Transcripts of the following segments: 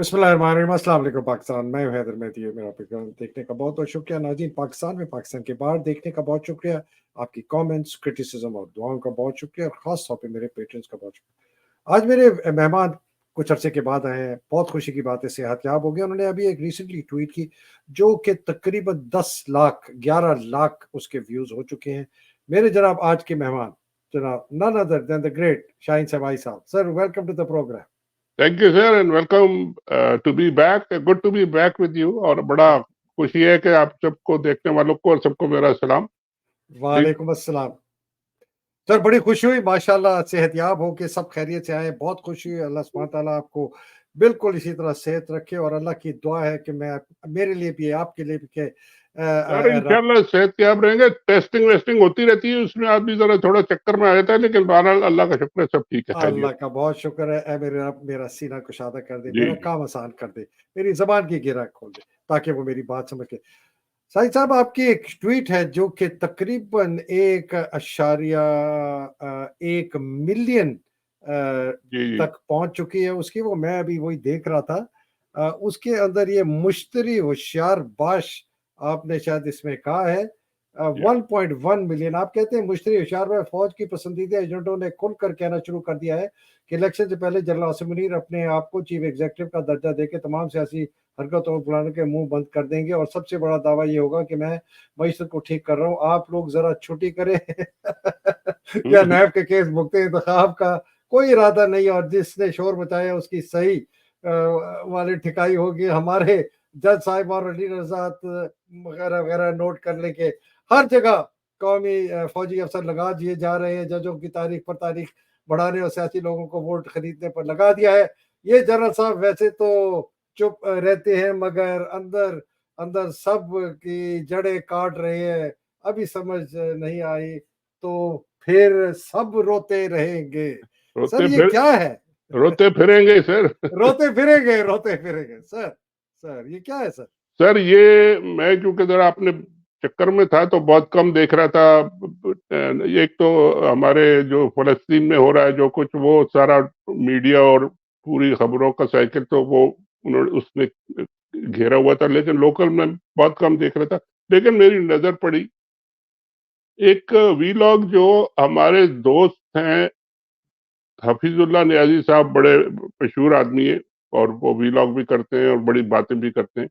बिस्मिल्लाहिर्रहमानिर्रहीम। अस्सलाम वालेकुम पाकिस्तान। मैं हूं हैदर मेहदी। मेरा प्रोग्राम देखने का बहुत बहुत शुक्रिया। नाज़रीन, पाकिस्तान में, पाकिस्तान के बाहर देखने का बहुत शुक्रिया। आपकी कमेंट्स, क्रिटिसिज्म और दुआओं का बहुत शुक्रिया, और ख़ास तौर पे मेरे पेट्रन्स का बहुत शुक्रिया। आज मेरे मेहमान कुछ अरसे के बाद आए हैं। बहुत खुशी की बात है, सेहतयाब हो गए। उन्होंने अभी एक रिसेंटली ट्वीट की जो कि तकरीबन 10 लाख 11 लाख उसके व्यूज़ हो चुके हैं। मेरे जनाब आज के मेहमान जनाब none other than the great Shaheen Shamai sahab. Sir, welcome to the programme. Thank you sir and welcome to be back. Good to be back with you. और बड़ा खुशी है कि आप सबको, देखने वालों को और सबको मेरा सलाम। प्लीज। वालेकुम अस्सलाम। सर, बड़ी खुशी हुई, माशाल्लाह सेहतयाब हो के सब खैरियत से आए। बहुत खुशी हुई। अल्लाह सुब्हान ताला आपको बिल्कुल इसी तरह सेहत रखे, और अल्लाह की दुआ है कि मैं मेरे लिए भी, आपके लिए भी के यार इंशाल्लाह सेहतयाब रहेंगे। टेस्टिंग वेस्टिंग होती रहती है, उसमें आप भी जरा थोड़ा चक्कर में आ जाता है, लेकिन बहरहाल अल्लाह का शुक्र है, सब ठीक है, खैरियत। अल्लाह का बहुत शुक्र है। ए मेरे रब, मेरा सीना कुशादा कर दे, जी मेरा जी। काम आसान कर दे, मेरी ज़बान की गिरा खोल दे, ताकि वो मेरी बात समझ के। साहिब साहब, आपकी एक ट्वीट है जो कि तकरीबन 1 मिलियन जी जी। तक पहुंच चुकी है उसकी। वो मैं अभी वही देख रहा था। उसके अंदर ये मुश्तरी होशियार बाश, आपने शायद इसमें कहा है, या 1.1 मिलियन। आप कहते हैं मुश्तरी होशियार बाश फौज की पसंदीदा एजेंटों ने खुलकर कहना शुरू कर दिया है कि इलेक्शन से पहले जनरल आसिम मुनीर अपने आप को चीफ एग्जीक्यूटिव का दर्जा देकर तमाम सियासी हरकतों और बुलाने के मुंह बंद कर देंगे, और सबसे बड़ा दावा ये होगा कि मैं मईशत को ठीक कर रहा हूँ, आप लोग जरा छुट्टी करें। या नैब के केस भुगते इंतखाब का कोई इरादा नहीं, और जिसने शोर मचाया उसकी सही वाली ठिकाई होगी। हमारे जज साहिब और अली रजात वगैरह वगैरह नोट कर ले के हर जगह कौमी फौजी अफसर लगा दिए जा रहे हैं। जजों की तारीख पर तारीख बढ़ाने और सियासी लोगों को वोट खरीदने पर लगा दिया है। ये जनरल साहब वैसे तो चुप रहते हैं, मगर अंदर अंदर सब की जड़ें काट रहे हैं। अभी समझ नहीं आई तो फिर सब रोते रहेंगे। सर, रोते ये फिर क्या है? रोते फिरेंगे सर। रोते फिरेंगे, रोते फिरेंगे। सर, सर ये क्या है सर? सर ये मैं क्योंकि जरा अपने चक्कर में था तो बहुत कम देख रहा था। एक तो हमारे जो फलस्तीन में हो रहा है जो कुछ, वो सारा मीडिया और पूरी खबरों का साइकिल तो वो उन्होंने उसने घेरा हुआ था, लेकिन लोकल में बहुत कम देख रहा था। लेकिन मेरी नजर पड़ी एक वीलॉग जो हमारे दोस्त हैं हफीजुल्लाह नियाजी साहब, बड़े मशहूर आदमी है और वो वीलॉग भी करते हैं और बड़ी बातें भी करते हैं।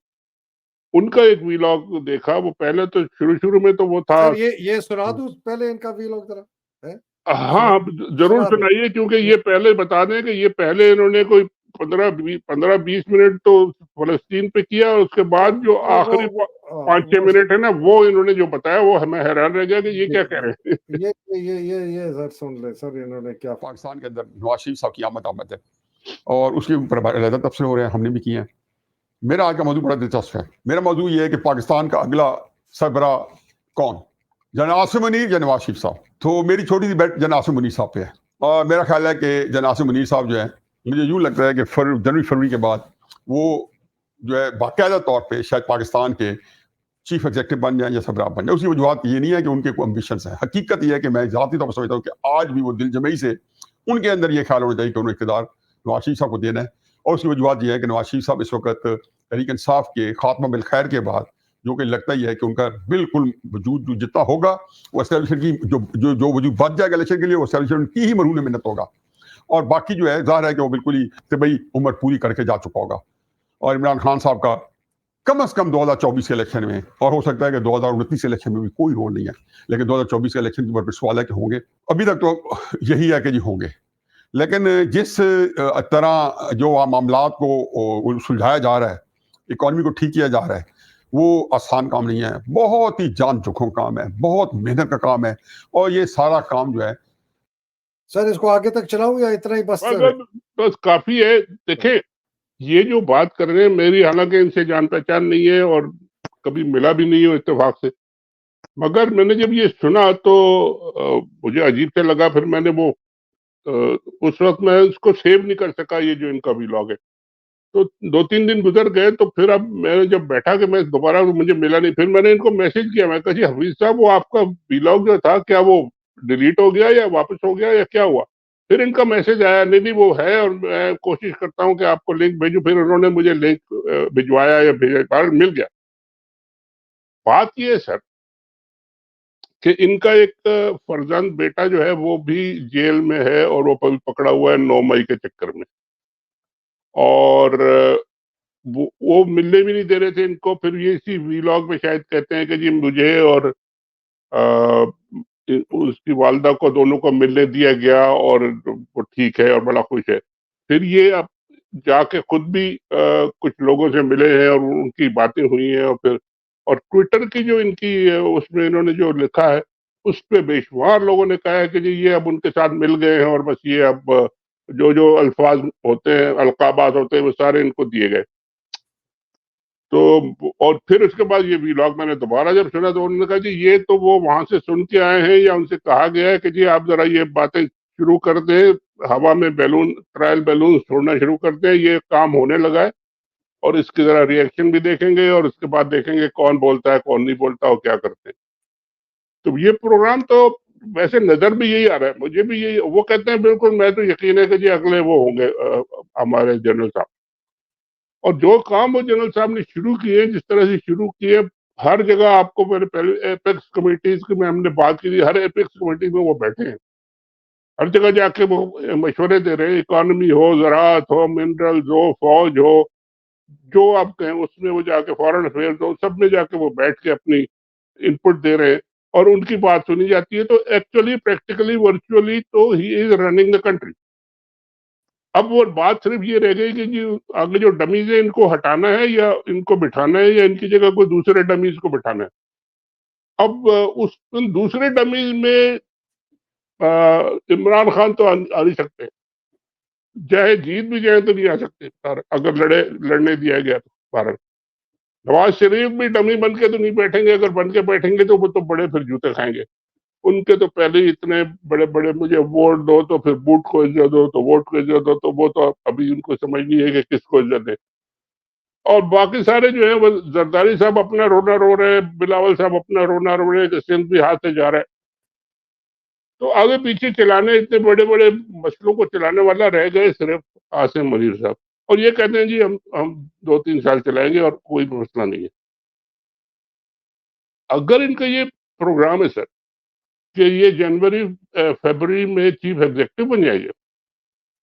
उनका एक वीलॉग देखा। वो पहले तो शुरू शुरू में तो वो था। सर, ये सुना दूं पहले इनका वीलॉग जरा? है? हाँ सुना, आप जरूर सुना दे। सुनाइए, क्योंकि ये पहले बता दें कि ये पहले इन्होंने कोई 15-20 मिनट तो फलस्तीन पे किया, और उसके बाद जो आखिरी पाँच छह वो मिनट है ना, वो इन्होंने जो बताया वो हमें हैरान रह गया कि ये क्या कह रहे हैं। ये सर सुन ले सर, इन्होंने क्या। पाकिस्तान के अंदर नवाज शरीफ साहब की आमद है और उसके ऊपर अलग तबसरे हो रहे हैं, हमने भी किए हैं। मेरा आज का मौजूद बड़ा दिलचस्प है। मेरा मौजूद ये है कि पाकिस्तान का अगला सरबरा कौन, जनरल आसिम मुनीर या नवाज शरीफ साहब। तो मेरी छोटी सी बेट जनरल आसिम मुनीर साहब पे है, और मेरा ख्याल है कि जनरल आसिम मुनीर साहब जो है, मुझे यूँ लगता है कि जनवरी फरवरी के बाद वो जो है बाकायदा तौर पर शायद पाकिस्तान के चीफ एग्जीक्यूटिव बन जाए या सरबराह बन जाए। उसकी वजूहत ये नहीं है कि उनके कोई एम्बिशंस हैं। हकीकत यह है कि मैं ज़ाती तौर पर समझता हूँ कि आज भी वो दिल जमई से उनके अंदर ये ख्याल होना चाहिए कि उन्हें इक़्तिदार नवाज शरीफ साहब को देना है। और उसकी वजूहत यह है कि नवाज शरीफ साहब इस वक्त तहरीक इंसाफ के खात्मा बिल खैर के बाद, जो कि लगता ही है कि उनका बिल्कुल वजूद जो जितना होगा वो एस्टैब्लिशमेंट की जो जो जो वजूद बच जाएगा इलेक्शन के लिए, वो एस्टैब्लिशमेंट की ही मरहून मिन्नत होगा। और बाकी जो है ज़ाहिर है कि वो बिल्कुल ही तबई उम्र पूरी करके जा चुका होगा। और इमरान खान साहब का कम से कम 2024 के इलेक्शन में, और हो सकता है कि 2029 के इलेक्शन में भी कोई रोल नहीं है, लेकिन 2024 के इलेक्शन के ऊपर सवाल है कि होंगे। अभी तक तो यही है कि जी होंगे, लेकिन जिस तरह जो मामलात को सुलझाया जा रहा है, इकॉनमी को ठीक किया जा रहा है, वो आसान काम नहीं है। बहुत ही जान जोखिम काम है, बहुत मेहनत का काम है, और ये सारा काम जो है। सर, इसको आगे तक चलाऊं या इतना ही बस? बस काफी है। देखें, ये जो बात कर रहे हैं, मेरी हालांकि इनसे जान पहचान नहीं है और कभी मिला भी नहीं हो इत्तेफाक से, मगर मैंने जब ये सुना तो मुझे अजीब से लगा। फिर मैंने वो उस वक्त मैं उसको सेव नहीं कर सका, ये जो इनका व्लॉग है। तो 2-3 दिन गुजर गए, तो फिर अब मैंने जब बैठा कि मैं दोबारा, मुझे मिला नहीं। फिर मैंने इनको मैसेज किया, मैं कहा जी हफीज साहब, वो आपका व्लॉग जो था क्या वो डिलीट हो गया या वापस हो गया या क्या हुआ? फिर इनका मैसेज आया, नहीं वो है, और मैं कोशिश करता हूँ कि आपको लिंक भेजूं। फिर उन्होंने मुझे लिंक भिजवाया या भेजा, मिल गया। बात ये है सर कि इनका एक फर्जंद बेटा जो है वो भी जेल में है, और वो पकड़ा हुआ है 9 मई के चक्कर में, और वो मिलने भी नहीं दे रहे थे इनको। फिर ये इसी वीलॉग में शायद कहते हैं कि जी मुझे और उसकी वालदा को, दोनों को मिलने दिया गया और वो ठीक है और बड़ा खुश है। फिर ये अब जाके खुद भी कुछ लोगों से मिले हैं और उनकी बातें हुई हैं, और फिर और ट्विटर की जो इनकी उसमें इन्होंने जो लिखा है, उस पे बेशुमार लोगों ने कहा है कि जी ये अब उनके साथ मिल गए हैं, और बस ये अब जो अल्फाज होते हैं, अलकाबात होते हैं, वो सारे इनको दिए गए। तो और फिर उसके बाद ये व्लॉग मैंने दोबारा जब सुना तो उन्होंने कहा जी ये तो वो वहां से सुन के आए हैं, या उनसे कहा गया है कि जी आप जरा ये बातें शुरू कर दें, हवा में बैलून, ट्रायल बैलून छोड़ना शुरू कर दें, ये काम होने लगा है, और इसकी जरा रिएक्शन भी देखेंगे, और उसके बाद देखेंगे कौन बोलता है कौन नहीं बोलता और क्या करते हैं। तो ये प्रोग्राम तो वैसे नजर भी यही आ रहा है, मुझे भी यही, वो कहते हैं बिल्कुल, मैं तो यकीन है कि जी अगले वो होंगे हमारे जनरल साहब। और जो काम वो जनरल साहब ने शुरू किए, जिस तरह से शुरू किए, हर जगह आपको, मैंने पहले एपेक्स कमेटीज की में हमने बात की थी, हर एपेक्स कमेटी में वो बैठे हैं, हर जगह जाके वो मशवरे दे रहे हैं, इकोनॉमी हो, ज़राअत हो, मिनरल्स हो, फौज हो, जो आप कहें उसमें वो जाके, फॉरेन अफेयर्स हो, सब में जाके वो बैठ के अपनी इनपुट दे रहे हैं, और उनकी बात सुनी जाती है। तो एक्चुअली, प्रैक्टिकली, वर्चुअली तो he is running the country. अब वो बात सिर्फ ये रह गई कि जी आगे जो डमीज है इनको हटाना है या इनको बिठाना है, या इनकी जगह कोई दूसरे डमीज को बिठाना है। अब उस उन दूसरे डमीज में इमरान खान तो आ नहीं सकते, चाहे जीत भी जाए तो नहीं आ सकते अगर लड़ने दिया गया तो भारत। नवाज शरीफ भी डमी बन के तो नहीं बैठेंगे, अगर बन के बैठेंगे तो वो तो बड़े फिर जूते खाएंगे। उनके तो पहले ही इतने बड़े बड़े, मुझे वोट दो तो फिर बूट को इज्जत दो, तो वोट को इज्जत दो, तो वो तो अभी उनको समझ नहीं है कि किसको इज्जत दे। और बाकी सारे जो है वो, जरदारी साहब अपना रोना रो रहे हैं, बिलावल साहब अपना रोना रो रहे हैं, सिंध भी हाथ से जा रहा है। तो आगे पीछे चलाने, इतने बड़े बड़े मसलों को चलाने वाला रह गए सिर्फ आसिम मुनीर साहब, और ये कहते हैं जी हम 2-3 साल चलाएंगे और कोई मसला नहीं है। अगर इनका ये प्रोग्राम है सर कि ये जनवरी फरवरी में चीफ एग्जीक्यूटिव बन जाएंगे,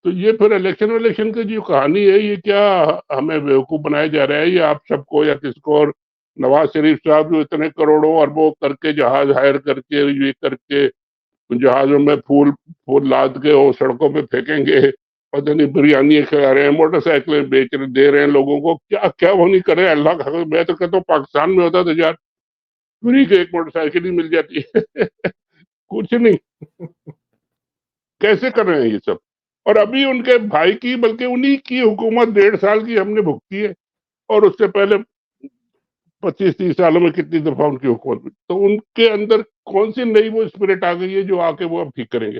तो ये फिर इलेक्शन की जो कहानी है, ये क्या हमें बेवकूफ बनाया जा रहा है, या आप सबको या किसको? और नवाज शरीफ साहब जो इतने करोड़ों अरबों करके जहाज हायर करके, ये करके जहाजों में फूल फूल लाद के वो सड़कों पे फेंकेंगे, पता नहीं बिरयानी खिला रहे हैं, मोटरसाइकिलें बेच रहे, दे रहे हैं लोगों को, क्या क्या वो नहीं कर रहे? अल्लाह का, मैं तो कहता हूँ पाकिस्तान में होता तो यार फ्री की एक मोटरसाइकिल ही मिल जाती है। कुछ नहीं, कैसे कर रहे हैं ये सब? और अभी उनके भाई की, बल्कि उन्हीं की हुकूमत 1.5 साल की हमने भुगती है, और उससे पहले 25-30 सालों में कितनी दफा उनकी हुकूमत हुई। तो उनके अंदर कौन सी नई वो स्पिरिट आ गई है जो आके वो अब ठीक करेंगे?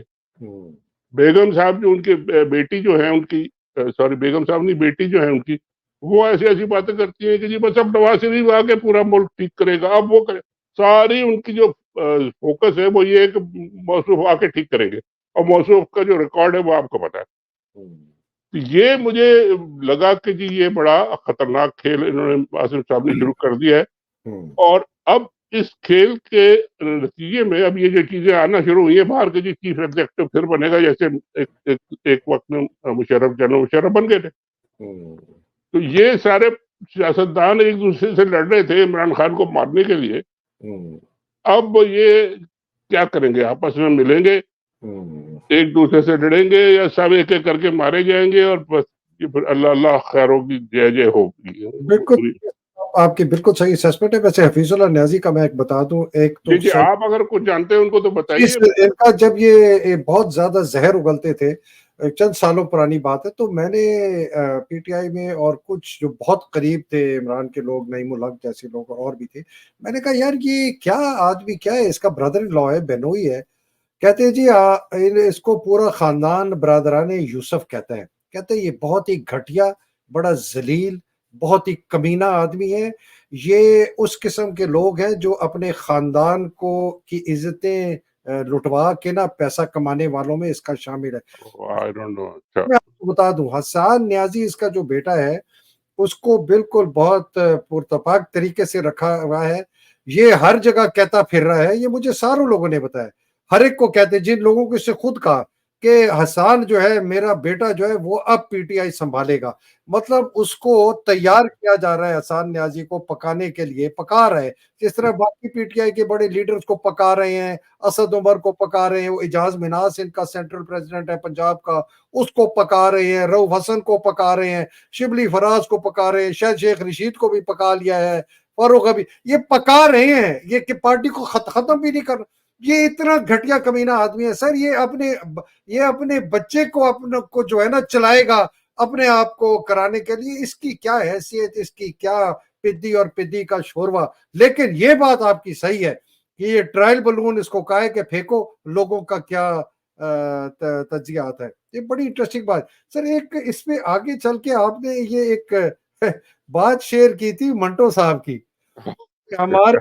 बेगम साहब जो उनकी बेटी जो है उनकी, सॉरी बेगम साहब नहीं, बेटी जो है उनकी, वो ऐसी ऐसी बातें करती है कि जी बस अब नवाज शरीफ आके पूरा मुल्क ठीक करेगा, अब वो करे। सारी उनकी जो फोकस है वो ये है कि मौसूफ आके ठीक करेंगे, और मौसूफ का जो रिकॉर्ड है वो आपको पता है। तो ये मुझे लगा कि जी ये बड़ा खतरनाक खेल इन्होंने, आसिम साहब ने शुरू कर दिया है। और अब इस खेल के नतीजे में अब ये जो चीजें आना शुरू हुई है बाहर के, जी चीफ एग्जीक्यूटिव फिर बनेगा, जैसे एक वक्त में मुशर्रफ, जनरल मुशर्रफ बन गए थे। तो ये सारे सियासतदान एक दूसरे से लड़ रहे थे इमरान खान को मारने के लिए। अब ये क्या करेंगे? आपस में मिलेंगे, एक दूसरे से लड़ेंगे, या सब एक एक करके मारे जाएंगे, और बस ये फिर अल्लाह अल्लाह खैरों की जय जय होगी। बिल्कुल, आपकी बिल्कुल सही असेसमेंट है। वैसे हफीजुल्लाह न्याजी का मैं एक बता दूं, एक तो जी आप अगर कुछ जानते हैं उनको तो बताइए। इनका जब ये बहुत ज्यादा जहर उगलते थे, चंद सालों पुरानी बात है, तो मैंने पीटीआई में और कुछ जो बहुत करीब थे इमरान के लोग, नईमुल हक जैसे लोग और भी थे, मैंने कहा यार ये क्या आदमी, क्या है, इसका ब्रदर इन लॉ है, बेनोई है। कहते हैं जी इसको पूरा खानदान बरादरान यूसुफ कहते हैं। कहते हैं ये बहुत ही घटिया, बड़ा जलील, बहुत ही कमीना आदमी है। ये उस किस्म के लोग हैं जो अपने खानदान को की इज्जतें लुटवा के ना पैसा कमाने वालों में इसका शामिल है। I don't know. अच्छा। मैं आपको बता दूं, हसन न्याजी इसका जो बेटा है उसको बिल्कुल बहुत पुरतपाक तरीके से रखा हुआ है। ये हर जगह कहता फिर रहा है, ये मुझे सारों लोगों ने बताया। हर एक को कहते, जिन लोगों को इससे खुद कहा कि हसन जो है मेरा बेटा जो है वो अब पीटीआई संभालेगा। मतलब उसको तैयार किया जा रहा है, हसन न्याजी को पकाने के लिए पका रहे हैं। जिस तरह बाकी पीटीआई के बड़े लीडर्स को पका रहे हैं, असद उमर को पका रहे हैं, वो एजाज मिनास इनका सेंट्रल प्रेसिडेंट है पंजाब का, उसको पका रहे हैं, रऊफ हसन को पका रहे हैं, शिबली फराज को पका रहे हैं, शायद शेख रशीद को भी पका लिया है, फारूक अभी, ये पका रहे हैं। ये कि पार्टी को खत्म भी नहीं कर। ये इतना घटिया कमीना आदमी है सर। ये अपने बच्चे को अपने को जो है ना चलाएगा अपने आप को कराने के लिए। इसकी क्या हैसियत, इसकी क्या पिद्दी और पिद्दी का शोरवा। लेकिन ये बात आपकी सही है कि ये ट्रायल बलून इसको कहा है कि फेंको, लोगों का क्या तजिया आता है। ये बड़ी इंटरेस्टिंग बात सर। एक इसमें आगे चल के आपने ये एक बात शेयर की थी मंटो साहब की, हमारे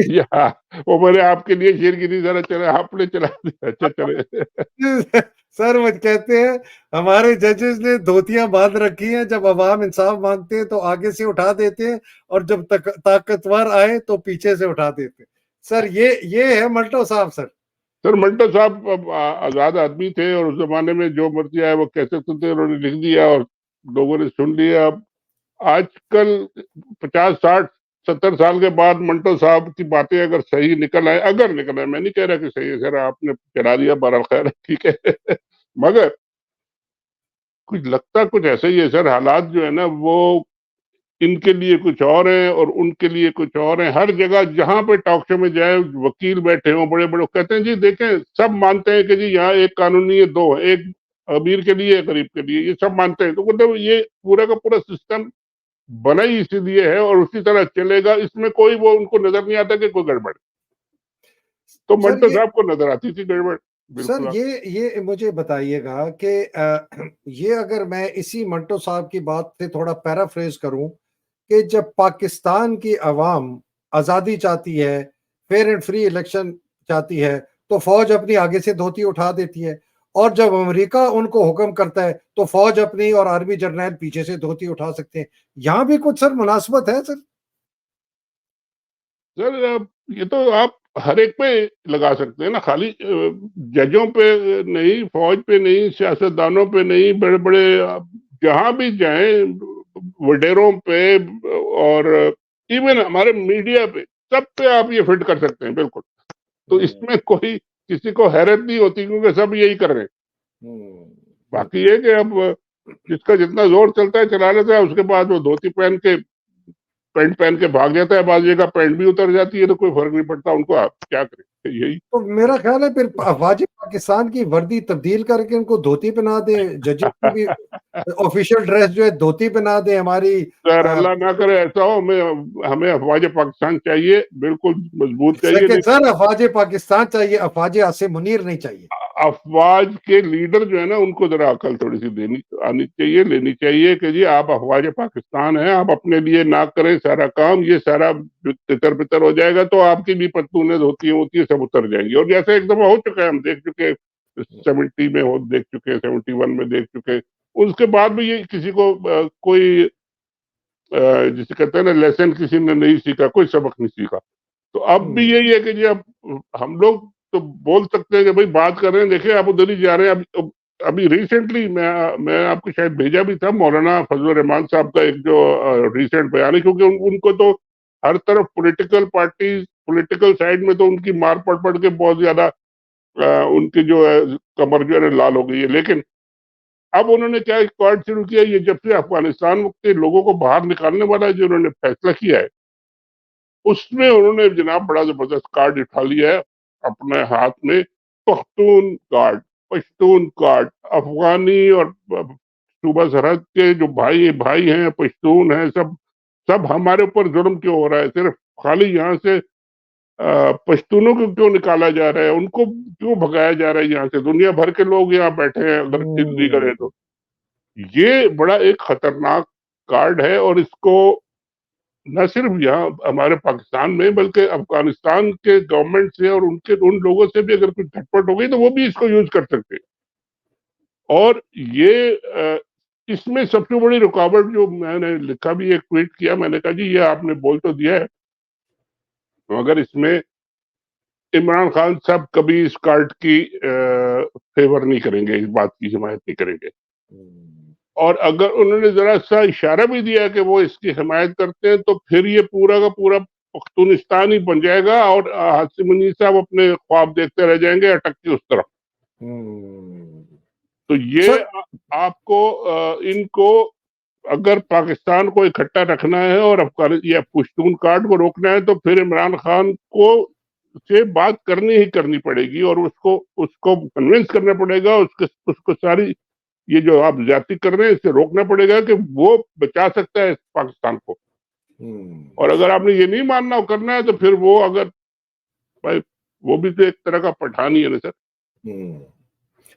या वो मैंने आपके लिए शेयर की थी, जरा चले आपने चला दिया। अच्छा चले। सर वो कहते हैं हमारे जजेस ने धोतियां बांध रखी हैं, जब अवाम इंसाफ मांगते हैं तो आगे से उठा देते हैं, और जब ताकतवर आए तो पीछे से उठा देते हैं। सर ये है मंटो साहब सर। सर मंटो साहब आजाद आदमी थे और उस जमाने में जो मर्जी आए वो कह सकते थे, उन्होंने लिख दिया और लोगों ने सुन लिया। आजकल 50 60 70 साल के बाद मंटो साहब की बातें अगर सही निकल आए, अगर निकल आए, मैं नहीं कह रहा कि सही है सर, आपने चला दिया, बहरहाल खैर है, ठीक है। मगर कुछ लगता कुछ ऐसा ही है सर। हालात जो है ना वो इनके लिए कुछ और है और उनके लिए कुछ और है। हर जगह जहां पे टॉक शो में जाए, वकील बैठे हो बड़े बड़े, कहते हैं जी देखें, सब मानते हैं कि जी यहाँ एक कानूनी है, दो है, एक अमीर के लिए, एक गरीब के लिए, ये सब मानते हैं। तो मतलब ये पूरा का पूरा सिस्टम बना ही इसीलिए है और उसी तरह चलेगा। इसमें कोई वो उनको नजर नहीं आता कि कोई गड़बड़। तो सर मंटो साहब को नजर आती थी गड़बड़, सर बिल्कुल। ये मुझे बताइएगा कि ये अगर मैं इसी मंटो साहब की बात से थोड़ा पैराफ्रेज करूं कि जब पाकिस्तान की अवाम आज़ादी चाहती है, फेयर एंड फ्री इलेक्शन चाहती है, तो फौज अपनी आगे से धोती उठा देती है, और जब अमेरिका उनको हुक्म करता है तो फौज अपनी और आर्मी जर्नैल पीछे से धोती उठा सकते हैं। यहां भी कुछ सर मुनासबत है सर? सर ये तो आप हर एक पे लगा सकते हैं ना, खाली जजों पे नहीं, फौज पे नहीं, सियासतदानों पे नहीं, बड़े बड़े जहां भी जाएं, वडेरों पे और इवन हमारे मीडिया पे, सब पे आप ये फिट कर सकते हैं, बिल्कुल। तो इसमें कोई किसी को हैरत नहीं होती क्योंकि सब यही कर रहे हैं। बाकी ये कि अब जिसका जितना जोर चलता है चला लेता है, उसके बाद वो धोती पहन के, पैंट पहन के भाग जाता है, बाजी का पैंट भी उतर जाती है, तो कोई फर्क नहीं पड़ता उनको, आप क्या करें, यही। तो मेरा ख्याल है फिर अफवाज पाकिस्तान की वर्दी तब्दील करके उनको धोती पहना दे, जजेस को भी ऑफिशियल ड्रेस जो है धोती पहना दे हमारी। सर अल्लाह ना करे ऐसा हो। हमें अफवाज पाकिस्तान चाहिए, बिल्कुल मजबूत चाहिए। सेकंड सर, अफवाज पाकिस्तान चाहिए, अफवाज आसिम मुनीर नहीं चाहिए। अफवाज के लीडर जो है ना उनको जरा अकल थोड़ी सी देनी आनी चाहिए, लेनी चाहिए कि जी आप अफवाज पाकिस्तान हैं, आप अपने लिए ना करें सारा काम, ये सारा तितर बितर हो जाएगा तो आपकी भी पतलूनें होती है सब उतर जाएंगी। और जैसे एक दफा हो चुका है, हम देख चुके, 70 में हो देख चुके, 71 में देख चुके, उसके बाद भी ये किसी को कोई जिसे कहते हैं ना लेसन किसी ने नहीं सीखा, कोई सबक नहीं सीखा। तो अब भी यही है कि जी अब हम लोग तो बोल सकते हैं कि भाई बात कर रहे हैं, देखिए आप उधर ही जा रहे हैं। अभी रिसेंटली मैं आपको शायद भेजा भी था मौलाना फजलुर रहमान साहब का एक जो रिसेंट बयान है, क्योंकि उनको तो हर तरफ पॉलिटिकल पार्टी, पॉलिटिकल साइड में तो उनकी मार पड़ पड़ के बहुत ज्यादा उनकी जो है कमर जो है लाल हो गई है। लेकिन अब उन्होंने क्या एक कार्ड शुरू किया, ये जब से अफगानिस्तान के लोगों को बाहर निकालने वाला जो उन्होंने फैसला किया है, उसमें उन्होंने जनाब बड़ा जबरदस्त कार्ड उठा लिया है अपने हाथ में, पख्तून कार्ड, पश्तून कार्ड। अफगानी और सूबा सरहद के जो भाई भाई हैं, पश्तून हैं, सब सब हमारे ऊपर जुर्म क्यों हो रहा है? सिर्फ खाली यहाँ से पश्तूनों को क्यों निकाला जा रहा है, उनको क्यों भगाया जा रहा है यहाँ से? दुनिया भर के लोग यहाँ बैठे हैं अगर इल्लीगल है तो। ये बड़ा एक खतरनाक कार्ड है और इसको न सिर्फ यहाँ हमारे पाकिस्तान में बल्कि अफगानिस्तान के गवर्नमेंट से और उनके उन लोगों से भी अगर कुछ खटपट हो गई तो वो भी इसको यूज कर सकते हैं। और ये इसमें सबसे बड़ी रुकावट जो मैंने लिखा भी, एक ट्वीट किया, मैंने कहा जी ये आपने बोल तो दिया है मगर इसमें इमरान खान साहब कभी इस कार्ड की फेवर नहीं करेंगे, इस बात की हिमायत नहीं करेंगे। और अगर उन्होंने जरा सा इशारा भी दिया कि वो इसकी हिमायत करते हैं तो फिर ये पूरा का पूरा पख्तूनिस्तान ही बन जाएगा और हासिम मुनीर साहब अपने ख्वाब देखते रह जाएंगे अटक के उस तरफ। तो ये सर आपको इनको अगर पाकिस्तान को इकट्ठा रखना है और या पुश्तून कार्ड को रोकना है तो फिर इमरान खान को से बात करनी ही करनी पड़ेगी और उसको कन्विंस करना पड़ेगा, उसको सारी ये जो आप ज्यादती कर रहे हैं इसे रोकना पड़ेगा कि वो बचा सकता है पाकिस्तान को। और अगर आपने ये नहीं मानना करना है तो फिर वो अगर भाई वो भी तो एक तरह का पठान ही है ना सर।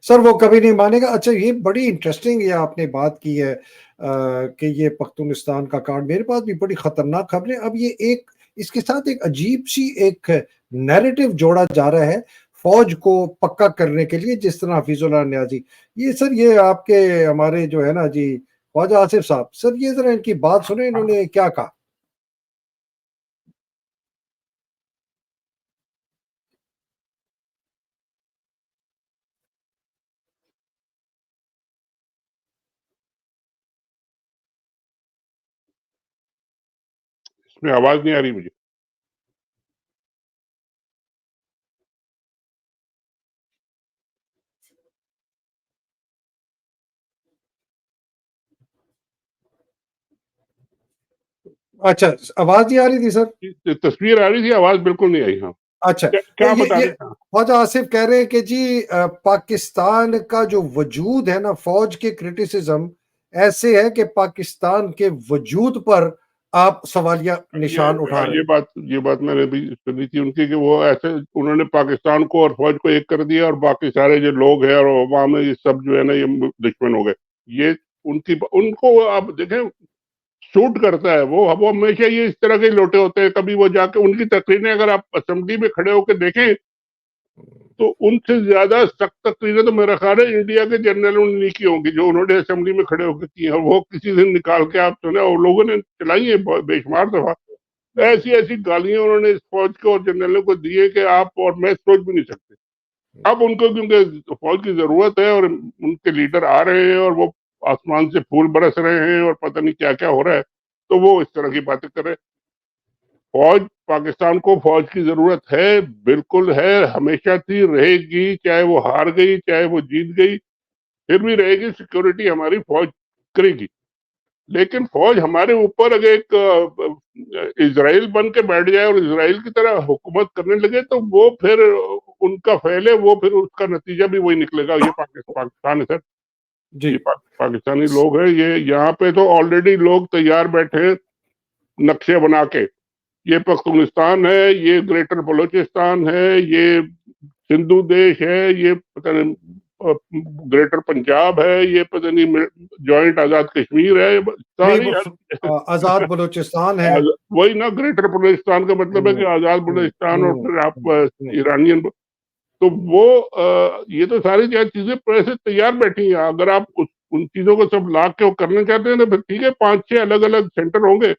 सर वो कभी नहीं मानेगा। अच्छा ये बड़ी इंटरेस्टिंग ये आपने बात की है कि ये पख्तूनिस्तान का कार्ड, मेरे पास भी बड़ी खतरनाक खबरें। अब ये एक इसके साथ एक अजीब सी एक नैरेटिव जोड़ा जा रहा है फौज को पक्का करने के लिए, जिस तरह हफीजुल्लाह नियाजी। ये सर ये आपके हमारे जो है ना जी ख्वाजा आसिफ साहब, सर ये जरा इनकी बात सुने, इन्होंने क्या कहा। इसमें आवाज नहीं आ रही मुझे। अच्छा आवाज नहीं आ रही थी सर। तस्वीर आ रही थी, आवाज बिल्कुल नहीं आई। हाँ अच्छा क्या तो बता ये रहे थे? ख्वाजा आसिफ कह रहे हैं कि जी पाकिस्तान का जो वजूद है ना, फौज के क्रिटिसिज्म ऐसे है कि पाकिस्तान के वजूद पर आप सवालिया निशान उठा रहे हैं। ये बात मैंने भी सुनी थी उनकी कि वो ऐसे उन्होंने पाकिस्तान को और फौज को एक कर दिया और बाकी सारे जो लोग हैं और अवाम है ये सब जो है ना ये दुश्मन हो गए। ये उनको आप देखें सूट करता है। वो हमेशा ये इस तरह के लोटे होते हैं। कभी वो जाके उनकी तकरीरें अगर आप असेंबली में खड़े होकर देखें तो उनसे ज्यादा सख्त तकरीरें तो मेरा ख्याल है इंडिया के जनरलों ने की होंगी जो उन्होंने असेंबली में खड़े होकर की है। वो किसी दिन निकाल के आप सुने और लोगों ने चलाई है बेशुमार दफा। ऐसी ऐसी गालियां उन्होंने इस फौज को और जनरलों को दी है कि आप और मैं सोच भी नहीं सकते। अब उनको क्योंकि फौज की जरूरत है और उनके लीडर आ रहे हैं और वो आसमान से फूल बरस रहे हैं और पता नहीं क्या क्या हो रहा है तो वो इस तरह की बातें कर रहे हैं। फौज पाकिस्तान को फौज की जरूरत है, बिल्कुल है, हमेशा थी, रहेगी। चाहे वो हार गई चाहे वो जीत गई फिर भी रहेगी। सिक्योरिटी हमारी फौज करेगी। लेकिन फौज हमारे ऊपर अगर एक इजराइल बन के बैठ जाए और इजराइल की तरह हुकूमत करने लगे तो वो फिर उनका फैले, वो फिर उसका नतीजा भी वही निकलेगा। ये पाकिस्तान है सर। जी ये पाकिस्तानी लोग हैं। ये यहाँ पे तो ऑलरेडी लोग तैयार बैठे हैं नक्शे बना के। ये पख्तूनिस्तान है, ये ग्रेटर बलोचिस्तान है, ये सिंधु देश है, ये पता नहीं ग्रेटर पंजाब है, ये पता नहीं जॉइंट आजाद कश्मीर है, सारी आजाद बलूचिस्तान है। वही ना, ग्रेटर बलूचिस्तान का मतलब है कि आजाद बलूचिस्तान और फिर आप ईरानियन। तो वो ये तो सारी चीजें ऐसे तैयार बैठी हैं। अगर आप उन चीजों को सब ला के करना चाहते हैं तो फिर ठीक है, 5-6 अलग अलग सेंटर होंगे।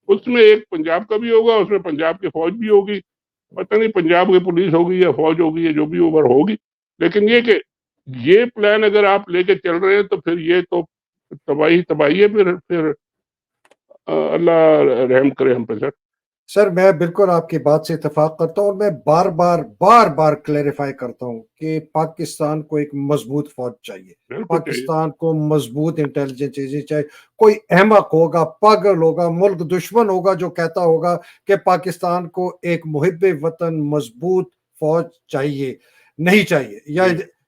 उसमें एक पंजाब का भी होगा, उसमें पंजाब की फौज भी होगी, पता नहीं पंजाब की पुलिस होगी या फौज होगी या जो भी ओवर होगी। लेकिन ये प्लान अगर आप लेके चल रहे हैं तो फिर ये तो तबाही है। फिर अल्लाह रहम करे हम पे सर। सर मैं बिल्कुल आपकी बात से इत्तेफाक करता हूँ और मैं बार बार क्लेरिफाई करता हूँ कि पाकिस्तान को एक मजबूत फौज चाहिए, पाकिस्तान को मजबूत इंटेलिजेंस एजेंसी चाहिए। कोई अहमक होगा, पागल होगा, मुल्क दुश्मन होगा जो कहता होगा कि पाकिस्तान को एक मुहिब वतन मजबूत फौज चाहिए, नहीं चाहिए, या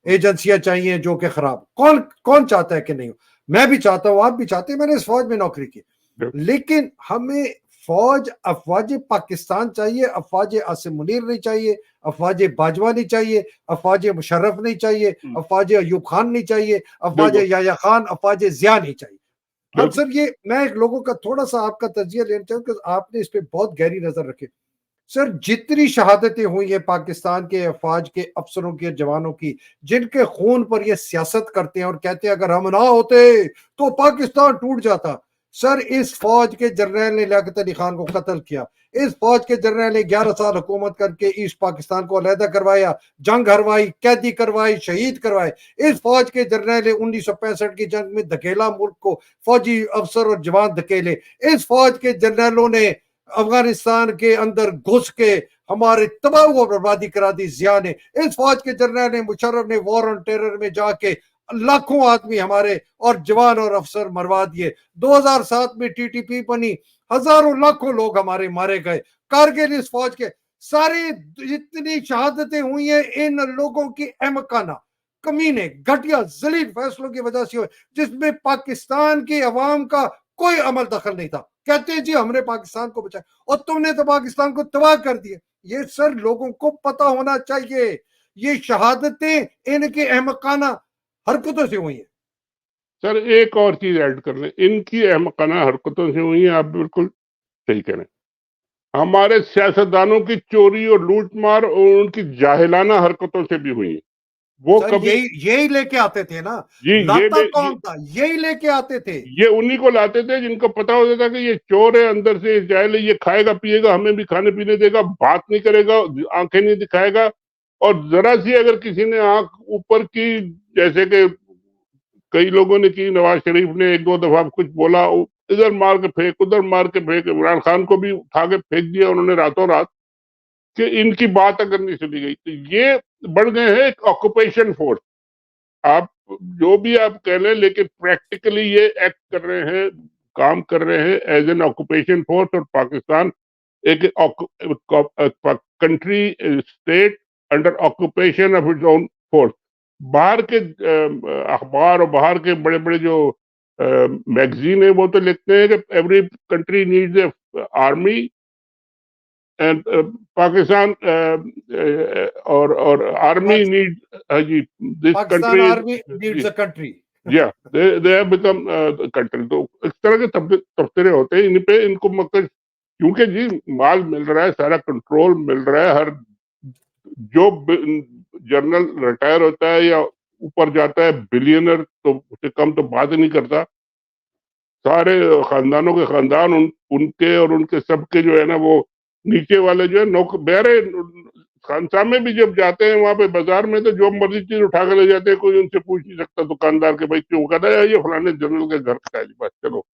एजेंसियां चाहिए जो कि खराब। कौन कौन चाहता है कि नहीं हो? मैं भी चाहता हूँ, आप भी चाहते हैं, मैंने इस फौज में नौकरी की। लेकिन हमें फौज अफवाज पाकिस्तान चाहिए, अफवाज आसिम मुनीर नहीं चाहिए, अफवाज बाजवा नहीं चाहिए, अफवाज मुशर्रफ नहीं चाहिए, अफवाज अयूब खान नहीं चाहिए, अफवाज याया खान, अफवाज जिया नहीं चाहिए। अब सर ये मैं लोगों का थोड़ा सा आपका तजिया लेना चाहूँ कि आपने इस पे बहुत गहरी नजर रखी। सर जितनी शहादतें हुई हैं पाकिस्तान के अफवाज के अफसरों के जवानों की, जिनके खून पर ये सियासत करते हैं और कहते हैं अगर हम ना होते तो पाकिस्तान टूट जाता। सर इस फौज के जर्नल ने लियाकत अली खान को कत्ल किया, इस फौज के जर्नल ने 11 साल हुकूमत करके ईस्ट पाकिस्तान को अलहदा करवाया, जंग हरवाई, कैदी करवाई, शहीद करवाए। इस फौज के जर्नल ने 1965 की जंग में धकेला मुल्क को, फौजी अफसर और जवान धकेले। इस फौज के जर्नलों ने अफगानिस्तान के अंदर घुस के हमारे तबाह व बर्बादी करा दी जिया ने। इस फौज के जर्नल ने मुशर्रफ ने वॉर ऑन टेरर में जाके लाखों आदमी हमारे और जवान और अफसर मरवा दिए। 2007 में टीटीपी बनी, हजारों लाखों लोग हमारे मारे गए। कारगिल इस फौज के सारे जितनी शहादतें हुई हैं इन लोगों की अहमकाना, कमीने, घटिया जलील फैसलों की वजह से हुए, जिसमें पाकिस्तान की अवाम का कोई अमल दखल नहीं था। कहते हैं जी हमने पाकिस्तान को बचाया और तुमने तो पाकिस्तान को तबाह कर दिया। ये सर लोगों को पता होना चाहिए, ये शहादतें इनके अहमकाना हरकतों से हुई है। सर एक और चीज ऐड कर लें, इनकी अहमकाना हरकतों से हुई है, आप बिल्कुल सही कह रहे हैं। हमारे सियासतदानों की चोरी और लूटमार और उनकी जाहिलाना हरकतों से भी हुई है। वो सर कभी यही लेके आते थे ना, जी लाता कौन था, यही लेके आते थे। ये उन्हीं को लाते थे जिनको पता होता था कि ये चोर है, अंदर से जाहिल है, ये खाएगा पिएगा, हमें भी खाने पीने देगा, बात नहीं करेगा, आंखें नहीं दिखाएगा, और जरा सी अगर किसी ने आंख ऊपर की, जैसे कि कई लोगों ने की, नवाज शरीफ ने एक दो दफा कुछ बोला, इधर मार के फेंक, उधर मार के फेंक, इमरान खान को भी उठा के फेंक दिया उन्होंने रातों रात, कि इनकी बात अगर नहीं सुनी गई। तो ये बढ़ गए हैं एक ऑक्यूपेशन फोर्स। आप जो भी आप कह लें, लेकिन प्रैक्टिकली ये एक्ट कर रहे हैं, काम कर रहे हैं एज एन ऑक्यूपेशन फोर्स। और पाकिस्तान एक country state under occupation of its own force. बाहर के अखबार और बाहर के बड़े बड़े जो मैगजीन है वो तो लिखते हैं कि every country needs a army and Pakistan और आर्मी नीड जी this Pakistan country army needs a country. या दे हैव बिकम कंट्री। तो इस तरह के तबसरे होते हैं इन पे, इनको मतलब क्योंकि जी माल मिल रहा है, सारा कंट्रोल मिल रहा है, हर जो जनरल रिटायर होता है या ऊपर जाता है बिलियनर, तो उससे कम तो बात ही नहीं करता। सारे खानदानों के खानदान उनके और उनके सबके जो है ना, वो नीचे वाले जो है नौकर बेरे खानसा में भी जब जाते हैं वहां पे बाजार में, तो जो मर्जी चीज उठा के ले जाते हैं, कोई उनसे पूछ नहीं सकता दुकानदार के भाई क्यों, कहता है ये फलाने जनरल के घर का है, बस चलो।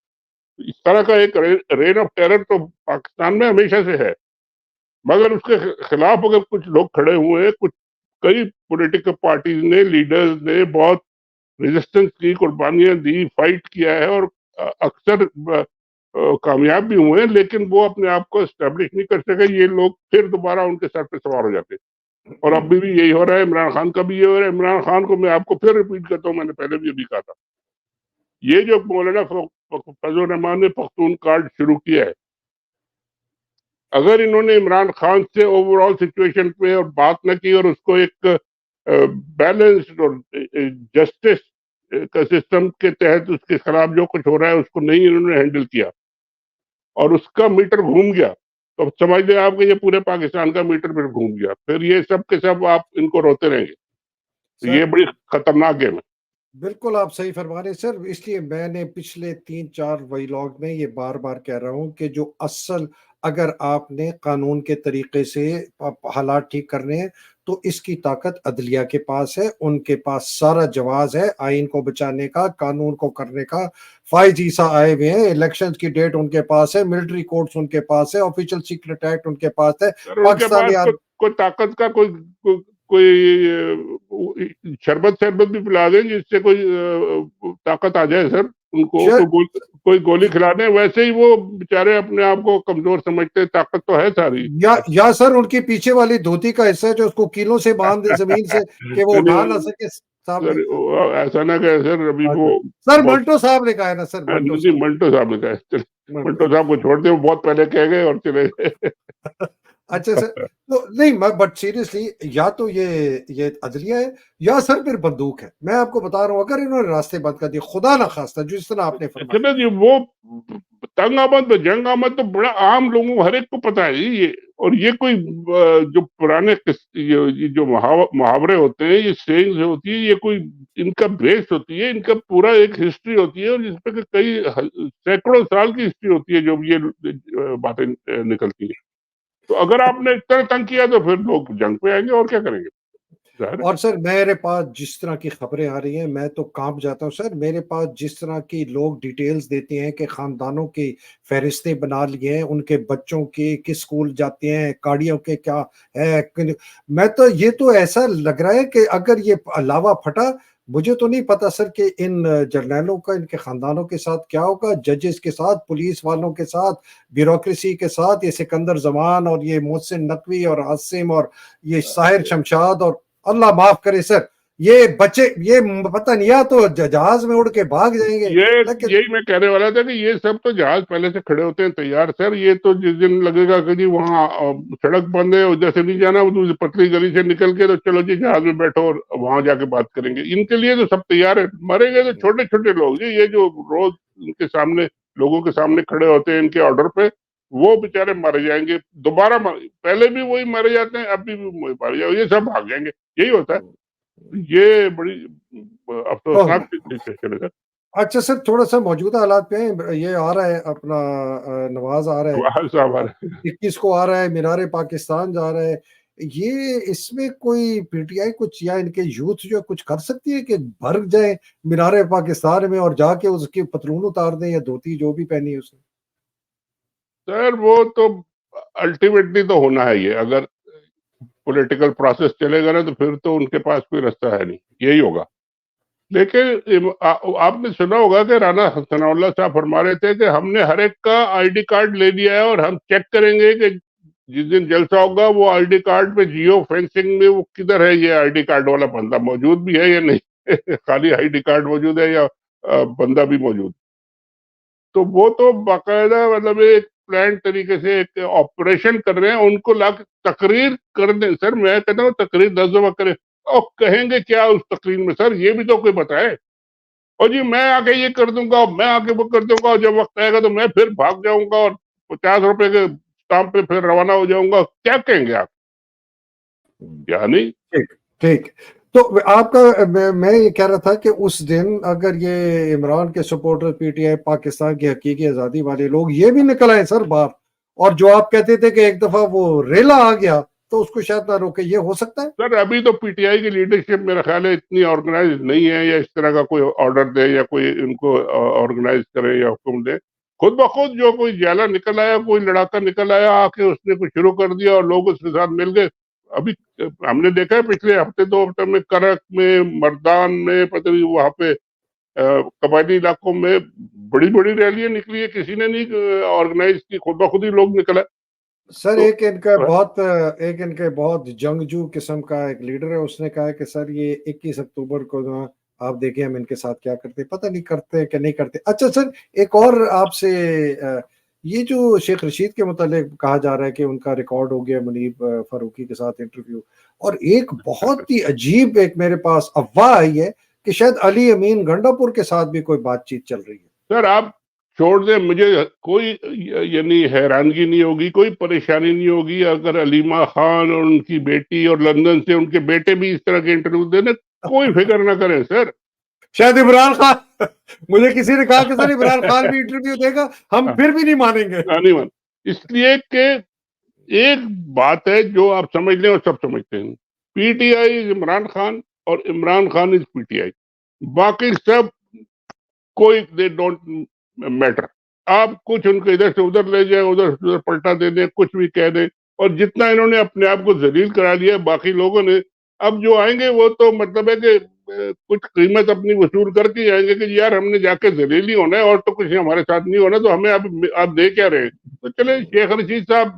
इस तरह का एक रेन ऑफ टेरर तो पाकिस्तान में हमेशा से है, मगर उसके खिलाफ अगर कुछ लोग खड़े हुए हैं, कुछ कई पॉलिटिकल पार्टीज ने, लीडर्स ने बहुत रेजिस्टेंस की, कुर्बानियां दी, फाइट किया है, और अक्सर कामयाब भी हुए हैं, लेकिन वो अपने आप को एस्टेब्लिश नहीं कर सके। ये लोग फिर दोबारा उनके सर पे सवार हो जाते हैं, और अब भी यही हो रहा है। इमरान खान का भी ये हो रहा है। इमरान खान को मैं आपको फिर रिपीट करता हूँ, मैंने पहले भी अभी कहा था, ये जो मौलाना फजल रहमान ने पख्तून कार्ड शुरू किया है, अगर इन्होंने इमरान खान से ओवरऑल सिचुएशन पे और बात न की और उसको एक बैलेंस्ड और जस्टिस का सिस्टम के तहत उसके खिलाफ जो कुछ हो रहा है उसको नहीं इन्होंने हैंडल किया, और उसका मीटर घूम गया, तो समझ लें आप कि ये पूरे पाकिस्तान का मीटर फिर घूम गया, फिर ये सब के सब आप इनको रोते रहेंगे। तो ये बड़ी खतरनाक गेम है। बिल्कुल आप सही फरमा रहे सर, इसलिए मैंने पिछले 3-4 व्लॉग में ये बार बार कह रहा हूँ कि जो असल अगर आपने कानून के तरीके से हालात ठीक करने हैं तो इसकी ताकत अदलिया के पास है, उनके पास सारा जवाब है आइन को बचाने का, कानून को करने का। फाइज ईसा आए हुए हैं, इलेक्शंस की डेट उनके पास है, मिलिट्री कोर्ट्स उनके पास है, ऑफिशियल सीक्रेट एक्ट उनके पास है। पाकिस्तानी कोई ताकत का कोई शरबत भी पिला दें जिससे कोई ताकत आ जाए सर उनको, कोई गोली खिला दें, वैसे ही वो बेचारे अपने आप को कमजोर समझते हैं, ताकत तो है सारी। या सर उनके पीछे वाली धोती का हिस्सा जो उसको कीलों से बांध दे जमीन से कि वो उठा ना सके। ऐसा ना कहे सर, अभी वो सर मंटो साहब ने कहा है ना सर, मंटो साहब ने कहा, मंटो साहब को छोड़ दे, वो बहुत पहले कह गए और चले गए। अच्छा सर, तो नहीं बट सीरियसली, या तो ये अदलिया है या सर फिर बंदूक है। मैं आपको बता रहा हूँ, अगर इन्होंने रास्ते बंद कर दिए, खुदा ना खास्ता जिस तरह आपने फरमाया, चलो जी, वो तंग आमद जंग आमद तो बड़ा आम लोगों को हर एक को पता है जी ये। और ये कोई जो पुराने ये जो मुहावरे होते हैं, ये सेइंग्स होती है, ये कोई इनका बेस होती है, इनका पूरा एक हिस्ट्री होती है, और जिसपे कि कई सैकड़ों साल की हिस्ट्री होती है जो ये बातें निकलती है। तो अगर आपने इतना तंग किया तो फिर लोग जंग पे आएंगे, और क्या करेंगे, जाहिर है। और सर मेरे पास जिस तरह की खबरें आ रही हैं, मैं तो कांप जाता हूँ सर। मेरे पास जिस तरह की लोग डिटेल्स देते हैं कि खानदानों की फहरिस्तें बना लिए हैं, उनके बच्चों की किस स्कूल जाते हैं, गाड़ियों के क्या है, मैं तो ये तो ऐसा लग रहा है कि अगर ये लावा फटा, मुझे तो नहीं पता सर कि इन जर्नैलों का इनके खानदानों के साथ क्या होगा, जजेस के साथ, पुलिस वालों के साथ, ब्यूरोक्रेसी के साथ, ये सिकंदर जमान और ये मोहसिन नकवी और आसिम और ये साहिर शमशाद और अल्लाह माफ करे सर, ये बच्चे ये पता नहीं, या तो जहाज में उड़ के भाग जाएंगे, ये लेकिन यही मैं कहने वाला था कि ये सब तो जहाज पहले से खड़े होते हैं तैयार सर। ये तो जिस दिन लगेगा कि जी वहाँ सड़क बंद है, उधर से नहीं जाना, वो पतली गली से निकल के, तो चलो जी जहाज में बैठो और वहां जाके बात करेंगे, इनके लिए तो सब तैयार है। मरेंगे तो छोटे छोटे लोग जी, ये जो रोज इनके सामने लोगों के सामने खड़े होते हैं इनके ऑर्डर पे, वो बेचारे मारे जाएंगे दोबारा। पहले भी वही मारे जाते हैं, अभी भी वही मारे जाएंगे, ये सब भाग जाएंगे, यही होता है। ये बड़ी अफसोसनाक सिचुएशन है सर। अच्छा सर, थोड़ा सा मौजूदा हालात पे हैं। ये आ रहा है अपना नवाज आ रहा है, वाह साहब आ रहे हैं। 21 को आ रहा है, मीनारे पाकिस्तान जा रहा है। ये इसमें कोई पीटीआई कुछ या इनके यूथ जो कुछ कर सकती है कि भर जाए मीनारे पाकिस्तान में और जाके उसकी पतलून उतार दें या धोती जो भी पहनी है उसने। सर वो तो अल्टीमेटली तो होना है ये, अगर पॉलिटिकल प्रोसेस चलेगा ना तो फिर तो उनके पास कोई रास्ता है नहीं, यही होगा। लेकिन आपने सुना होगा कि राणा सनाउल्लाह साहब फरमा रहे थे कि हमने हर एक का आईडी कार्ड ले लिया है, और हम चेक करेंगे कि जिस दिन जलसा होगा वो आईडी कार्ड पे जियो फेंसिंग में वो किधर है, ये आईडी कार्ड वाला बंदा मौजूद भी है या नहीं खाली आईडी कार्ड मौजूद है या बंदा भी मौजूद। तो वो तो बाकायदा मतलब एक प्लान तरीके से एक ऑपरेशन कर रहे हैं, उनको ला के तकरीर कर दें। सर मैं कहता हूँ तकरीर 10 दफा करें, और कहेंगे क्या उस तकरीर में सर, ये भी तो कोई बताए। और जी मैं आके ये कर दूंगा, मैं आके वो कर दूंगा, और जब वक्त आएगा तो मैं फिर भाग जाऊंगा और 50 रुपए के स्टाम्प पे फिर रवाना हो जाऊंगा, क्या कहेंगे आप, क्या नहीं। ठीक ठीक। तो आपका मैं ये कह रहा था कि उस दिन अगर ये इमरान के सपोर्टर पीटीआई पाकिस्तान की हकीकी आजादी वाले लोग ये भी निकल आए सर बाहर, और जो आप कहते थे कि एक दफा वो रेला आ गया तो उसको शायद ना रोके, ये हो सकता है। सर अभी तो पीटीआई की लीडरशिप मेरा ख्याल है इतनी ऑर्गेनाइज नहीं है, या इस तरह का कोई ऑर्डर दे या कोई इनको ऑर्गेनाइज करे या हुक्म दे। खुद ब खुद जो कोई जाला निकल आया, कोई लड़ाका निकल आया, आके उसने कुछ शुरू कर दिया और लोग उसके साथ मिल गए। अभी हमने देखा है पिछले हफ्ते 2 हफ्ते में करक में, मर्दान में, पता नहीं वहां पे कबायली इलाकों में बड़ी बड़ी रैलियां निकली है, किसी ने नहीं ऑर्गेनाइज की, खुद ब खुद ही लोग निकला। सर तो एक इनके बहुत जंगजू किस्म का एक लीडर है, उसने कहा है कि सर ये 21 अक्टूबर को ना आप देखिए हम इनके साथ क्या करते हैं, पता नहीं करते कि नहीं करते। अच्छा सर, एक और आपसे ये जो शेख रशीद के मुतालिक कहा जा रहा है कि उनका रिकॉर्ड हो गया मुनीब फारूकी के साथ इंटरव्यू, और एक बहुत ही अजीब एक मेरे पास अफवाह आई है कि शायद अली अमीन गंडापुर के साथ भी कोई बातचीत चल रही है। सर आप छोड़ दें, मुझे कोई यानी हैरानगी नहीं होगी, कोई परेशानी नहीं होगी अगर अलीमा खान और उनकी बेटी और लंदन से उनके बेटे भी इस तरह के इंटरव्यू देने, कोई फिक्र ना करें सर। शायद इमरान खान मुझे किसी ने कहा कि सर इमरान खान भी इंटरव्यू देगा, हम फिर भी नहीं मानेंगे। नहीं मान, इसलिए कि एक बात है जो आप समझ लें और सब समझते हैं, पीटीआई इज इमरान खान और इमरान खान इज पीटीआई, बाकी सब कोई दे डोंट मैटर। आप कुछ उनको इधर से उधर ले जाए, उधर से उधर पलटा दे दें, कुछ भी कह दें, और जितना इन्होंने अपने आप को जलील करा लिया बाकी लोगों ने, अब जो आएंगे वो तो मतलब है कि कुछ कीमत अपनी वसूल करके आएंगे कि यार हमने जाके जलील ही होना है और तो कुछ हमारे साथ नहीं होना, तो हमें आप दे क्या रहे। तो चले, शेख रशीद साहब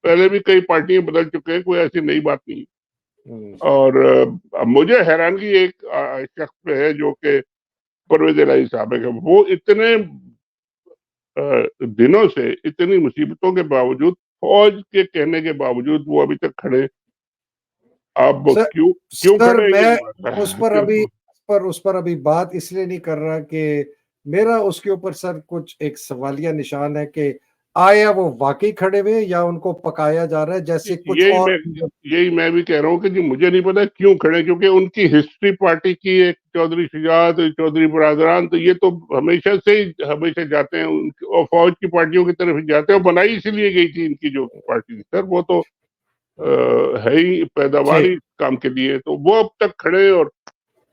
पहले भी कई पार्टियां बदल चुके हैं, कोई ऐसी नई बात नहीं। और मुझे हैरानगी एक शख्स पे है जो कि परवेज इलाही साहब है, वो इतने दिनों से इतनी मुसीबतों के बावजूद फौज के कहने के बावजूद वो अभी तक खड़े। अब सर क्यों क्यों सर खड़े हैं ये मैं बात उस है पर क्यों? अभी उस पर अभी बात इसलिए नहीं कर रहा कि मेरा उसके ऊपर सर कुछ एक सवालिया निशान है कि आया वो वाकई खड़े हुए हैं या उनको पकाया जा रहा है जैसे कुछ यही मैं और। यही मैं भी कह रहा हूँ कि जी मुझे नहीं पता क्यों खड़े, क्योंकि उनकी हिस्ट्री पार्टी की एक चौधरी शुजात, चौधरी बरादरान, तो ये तो हमेशा से ही हमेशा जाते हैं और फौज की पार्टियों की तरफ ही जाते हैं, और बनाई इसीलिए गई थी इनकी जो पार्टी थी सर, वो तो है ही पैदावारी ठीक, काम के लिए, तो वो अब तक खड़े हैं। और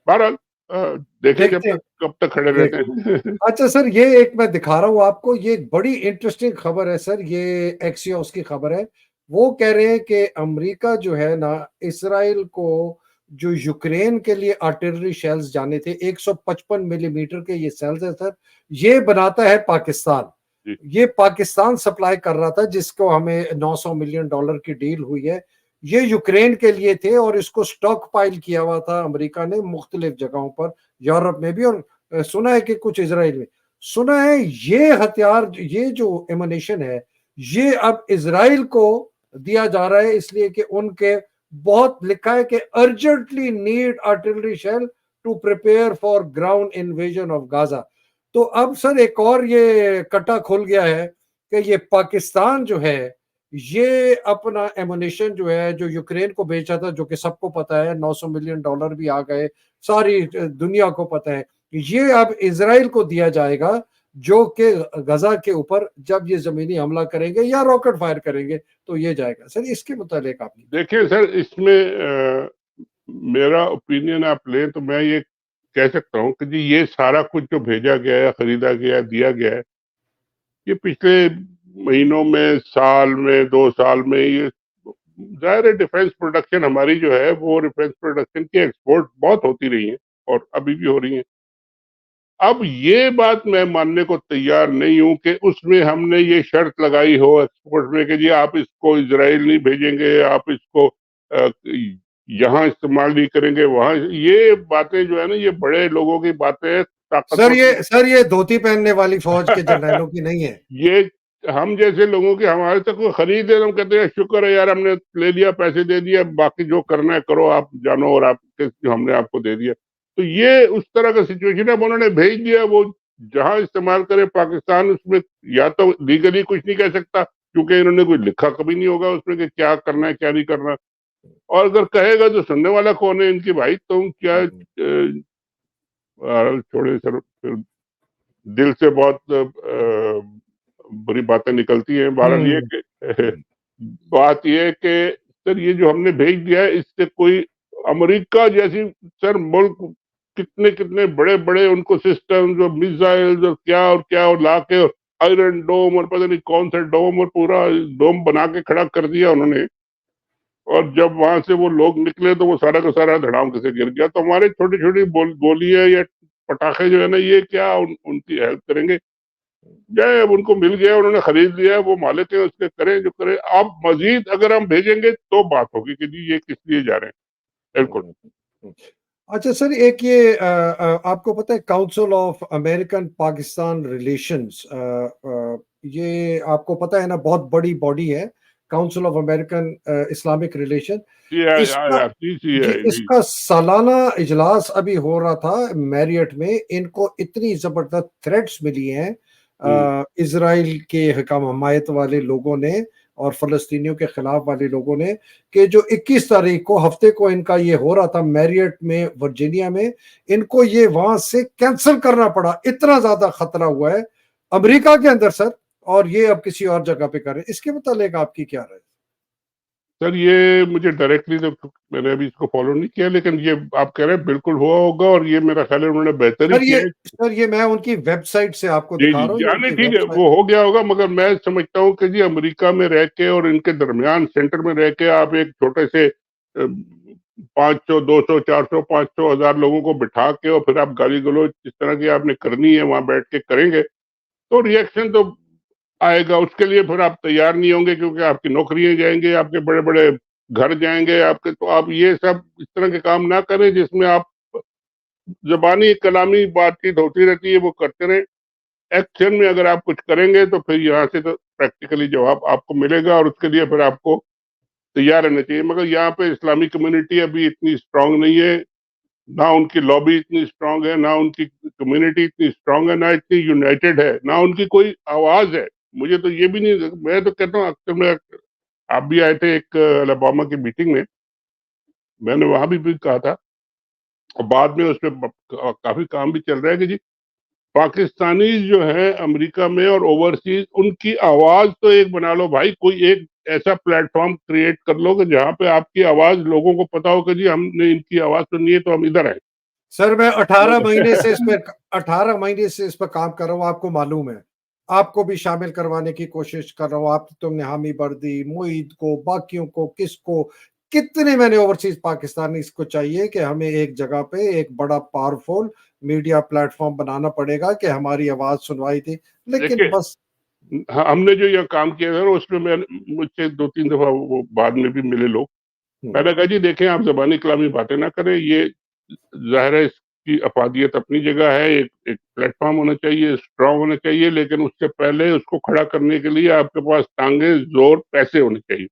बहरहाल देखें जब देखते हैं, तक कब तक खड़े रहते देखते हैं। हैं। अच्छा सर, ये एक मैं दिखा रहा हूँ आपको, ये एक बड़ी इंटरेस्टिंग खबर है सर, ये एक्सियोस की खबर है। वो कह रहे हैं कि अमेरिका जो है ना, इसराइल को जो यूक्रेन के लिए आर्टिलरी शेल्स जाने थे 155 मिलीमीटर के ये सेल्स है सर, ये बनाता है पाकिस्तान। जी ये पाकिस्तान सप्लाई कर रहा था, जिसको हमें 900 मिलियन डॉलर की डील हुई है। ये यूक्रेन के लिए थे और इसको स्टॉक पाइल किया हुआ था अमेरिका ने मुख्तलिफ जगहों पर, यूरोप में भी, और सुना है कि कुछ इजराइल में। सुना है ये हथियार, ये जो एमुनेशन है, ये अब इजराइल को दिया जा रहा है, इसलिए कि उनके बहुत लिखा है कि urgently need artillery shell to prepare for ground invasion of Gaza. तो अब सर एक और ये कटा खुल गया है कि ये पाकिस्तान जो है, ये अपना एमुनेशन जो है जो यूक्रेन को बेचा था, जो कि सबको पता है 900 मिलियन डॉलर भी आ गए, सारी दुनिया को पता है, ये अब इसराइल को दिया जाएगा, जो कि गजा के ऊपर जब ये जमीनी हमला करेंगे या रॉकेट फायर करेंगे तो ये जाएगा। सर इसके मुतालिक आपने। देखिए सर, इसमें मेरा ओपिनियन आप लें तो मैं ये कह सकता हूँ कि जी ये सारा कुछ जो भेजा गया है, खरीदा गया है, दिया गया है, ये पिछले महीनों में, साल में, 2 साल में, ये जाहिर है डिफेंस प्रोडक्शन हमारी जो है वो डिफेंस प्रोडक्शन की एक्सपोर्ट बहुत होती रही है और अभी भी हो रही है। अब ये बात मैं मानने को तैयार नहीं हूँ कि उसमें हमने ये शर्त लगाई हो एक्सपोर्ट में कि जी आप इसको इज़राइल नहीं भेजेंगे, आप इसको यहाँ इस्तेमाल नहीं करेंगे, वहाँ, ये बातें जो है ना, ये बड़े लोगों की बातें हैं, ताकतवर सर ये धोती पहनने वाली फौज के जर्नैलों की नहीं है। ये हम जैसे लोगों की, हमारे तक वो खरीदे तो हम कहते हैं शुक्र है यार, हमने ले लिया, पैसे दे दिया, बाकी जो करना है करो, आप जानो, और आप जो हमने आपको दे दिया। तो ये उस तरह का सिचुएशन है। अब उन्होंने भेज दिया, वो जहां इस्तेमाल करे पाकिस्तान, उसमें या तो लीगली कुछ नहीं कह सकता, क्योंकि इन्होंने कुछ लिखा कभी नहीं होगा उसमें कि क्या करना है क्या नहीं करना, और अगर कहेगा तो सुनने वाला कौन है इनकी, भाई तुम क्या छोड़े सर, फिर दिल से बहुत बुरी बातें निकलती हैं। बहरहाल ये हम्म। कि बात ये है कि सर ये जो हमने भेज दिया है, इससे कोई अमेरिका जैसी सर मुल्क, कितने कितने बड़े बड़े उनको सिस्टम और मिसाइल्स और क्या और ला के आयरन डोम और पता नहीं कौन सा डोम और पूरा डोम बना के खड़ा कर दिया उन्होंने, और जब वहां से वो लोग निकले तो वो सारा का सारा धड़ाम से गिर गया। तो हमारे छोटी छोटी गोलियां या पटाखे जो है ना, ये क्या उनकी हेल्प करेंगे? जाए, अब उनको मिल गया, उन्होंने खरीद लिया, वो मालिक है उसके, करें जो करें। अब मजीद अगर हम भेजेंगे तो बात होगी कि जी ये किस लिए जा रहे हैं। बिल्कुल। अच्छा सर, एक ये आपको पता है council of American Pakistan relations, ये आपको पता है ना, बहुत बड़ी बॉडी है council of American Islamic relation. इसका जी जी। इसका सालाना इजलास अभी हो रहा था मैरियट में। इनको इतनी जबरदस्त थ्रेट्स मिली हैं इजराइल के हकाम हमायत वाले लोगों ने और फलस्तीनियों के खिलाफ वाले लोगों ने, कि जो 21 तारीख को हफ्ते को इनका ये हो रहा था मैरियट में वर्जीनिया में, इनको ये वहां से कैंसिल करना पड़ा, इतना ज्यादा खतरा हुआ है अमेरिका के अंदर सर, और ये अब किसी और जगह पे कर रहे हैं। इसके मुतालिक आपकी क्या राय? सर ये मुझे डायरेक्टली तो मैंने अभी इसको फॉलो नहीं किया, लेकिन ये आप कह रहे हैं बिल्कुल हुआ होगा, और ये मेरा ख्याल है उन्होंने बेहतर ही किया है। सर ये मैं उनकी वेबसाइट से आपको जी दिखा जी रहा हूँ, जी, ये हाँ नहीं उनकी ठीक है, वेबसाइट। वो हो गया होगा, मगर मैं समझता हूँ कि जी अमेरिका में रह के और इनके दरमियान सेंटर में रह के आप एक छोटे से 500, 200, 400, 500, 1000 लोगों को बिठा के और फिर आप गाली गलौज जिस तरह की आपने करनी है वहां बैठ के करेंगे, तो रिएक्शन तो आएगा। उसके लिए फिर आप तैयार नहीं होंगे, क्योंकि आपकी नौकरियां जाएंगे, आपके बड़े बड़े घर जाएंगे आपके। तो आप ये सब इस तरह के काम ना करें जिसमें आप जबानी कलामी बातचीत होती रहती है, वो करते रहें। एक्शन में अगर आप कुछ करेंगे तो फिर यहाँ से तो प्रैक्टिकली जवाब आपको मिलेगा और उसके लिए फिर आपको तैयार रहना चाहिए। मगर यहाँ पे इस्लामिक कम्युनिटी अभी इतनी स्ट्रांग नहीं है, ना उनकी लॉबी इतनी स्ट्रांग है, ना उनकी कम्युनिटी इतनी स्ट्रांग है, ना इतनी यूनाइटेड है, ना उनकी कोई आवाज है। मुझे तो ये भी नहीं, मैं तो कहता हूँ अक्सर में, आप भी आए थे एक अलबामा की मीटिंग में, मैंने वहां भी कहा था और बाद में उस पर काफी काम भी चल रहा है कि जी पाकिस्तानी जो है अमेरिका में और ओवरसीज, उनकी आवाज तो एक बना लो भाई, कोई एक ऐसा प्लेटफॉर्म क्रिएट कर लो कि जहां पे आपकी आवाज लोगों को पता हो कि जी हमने इनकी आवाज सुननी है तो हम इधर आए। सर मैं 18 महीने से इस पर 18 महीने से इस पर काम कर रहा हूँ, आपको मालूम है। आपको भी शामिल करवाने की कोशिश कर रहा हूँ। आप तुमने हामी वर्दी, मुईद को, बाकियों को, किसको, कितने मैंने ओवरसीज पाकिस्तानी को चाहिए कि हमें एक जगह पे एक बड़ा पावरफुल मीडिया प्लेटफॉर्म बनाना पड़ेगा कि हमारी आवाज सुनवाई थी, लेकिन देखिए बस हमने जो यह काम किया था उसमें मुझसे 2-3 दफा वो बाद में भी मिले लोग। मैंने कहा जी देखें आप ज़बानी कलामी बातें ना करें, ये ज़ाहिर है इसकी अफादियत अपनी जगह है, एक एक प्लेटफ़ॉर्म होना चाहिए, स्ट्रॉन्ग होना चाहिए, लेकिन उससे पहले उसको खड़ा करने के लिए आपके पास टाँगे, ज़ोर, पैसे होने चाहिए।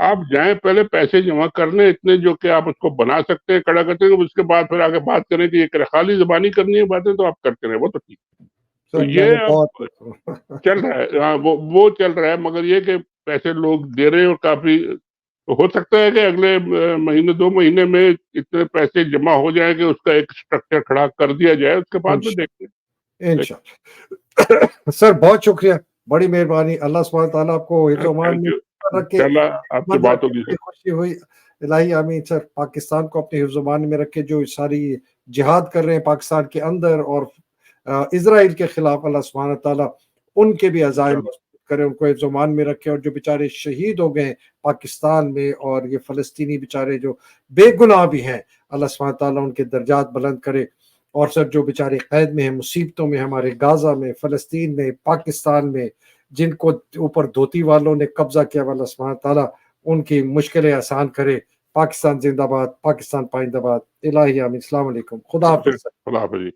आप जाएँ पहले पैसे जमा कर लें इतने जो कि आप उसको बना सकते हैं, खड़ा करते हैं, उसके बाद फिर आगे बात करें कि ये खाली ज़बानी करनी है बातें तो आप करते रहें, वो तो ठीक है। तो सर ये मैंने अब बहुत चल रहा है, हाँ, वो चल रहा है, मगर ये कि पैसे लोग दे रहे हैं और काफ़ी हो सकता है कि अगले महीने 2 महीने में इतने पैसे जमा हो जाएँ कि उसका एक स्ट्रक्चर खड़ा कर दिया जाए, उसके बाद में देखते हैं। इंशाल्लाह। सर बहुत शुक्रिया, बड़ी मेहरबानी। अल्लाह सुब्हान तआला आपको हिफ्ज़-ओ-अमान थैंक में यू। रखे, इंशाल्लाह आपसे मंज़र बात होगी करके सर। खुशी हुई। इलाही आमीन। सर पाकिस्तान को अपने हिफ्ज़-ओ-अमान में रखे, जो सारी जिहाद कर रहे हैं पाकिस्तान के अंदर और इज़राइल के खिलाफ, अल्लाह सुब्हान तआला उनके भी अज़ाइम इंशाल्लाह, मज़बूत करे, उनको हिफ्ज़-ओ-अमान में रखे और जो बेचारे शहीद हो गए हैं पाकिस्तान में और ये फ़लस्तीनी बेचारे जो बेगुनाह भी हैं, अल्लाह सुब्हान तआला उनके दर्जात बुलंद करे। और सर जो बेचारे कैद में हैं, मुसीबतों में, हमारे गाज़ा में, फ़लस्तीन में, पाकिस्तान में, जिनको ऊपर धोती वालों ने कब्ज़ा किया, अल्लाह सुब्हान तआला उनकी मुश्किलें आसान करे। पाकिस्तान ज़िंदाबाद, पाकिस्तान पाइंदाबाद। इलाही आमीन। अस्सलाम वालेकुम। खुदा हाफ़िज़ सर। खुदा हाफ़िज़ जी।